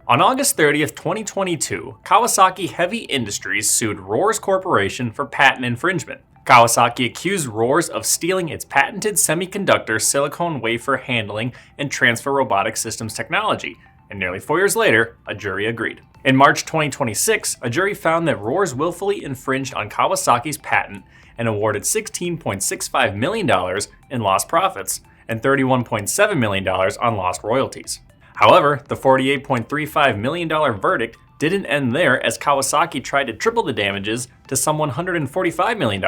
On August 30th, 2022, Kawasaki Heavy Industries sued Rorze Corporation for patent infringement. Kawasaki accused Rorze of stealing its patented semiconductor silicone wafer handling and transfer robotic systems technology, and nearly 4 years later, a jury agreed. In March 2026, a jury found that Rorze willfully infringed on Kawasaki's patent and awarded $16.65 million in lost profits and $31.7 million on lost royalties. However, the $48.35 million verdict didn't end there, as Kawasaki tried to triple the damages to some $145 million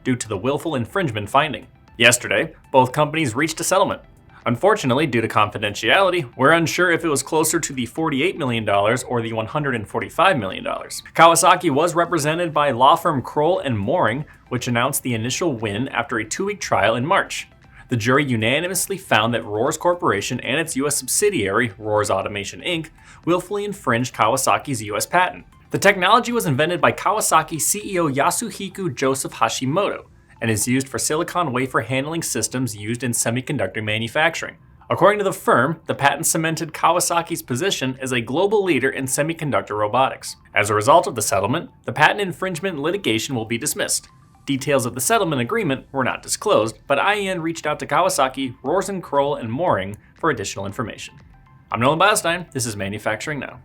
due to the willful infringement finding. Yesterday, both companies reached a settlement. Unfortunately, due to confidentiality, we're unsure if it was closer to the $48 million or the $145 million. Kawasaki was represented by law firm Crowell Moring, which announced the initial win after a 2-week trial in March. The jury unanimously found that Rorze Corporation and its U.S. subsidiary, Rorze Automation Inc., willfully infringed Kawasaki's U.S. patent. The technology was invented by Kawasaki CEO Yasuhiko Joseph Hashimoto and is used for silicon wafer handling systems used in semiconductor manufacturing. According to the firm, the patent cemented Kawasaki's position as a global leader in semiconductor robotics. As a result of the settlement, the patent infringement litigation will be dismissed. Details of the settlement agreement were not disclosed, but IEN reached out to Kawasaki, Rorze, Crowell, and Moring for additional information. I'm Nolan Beilstein. This is Manufacturing Now.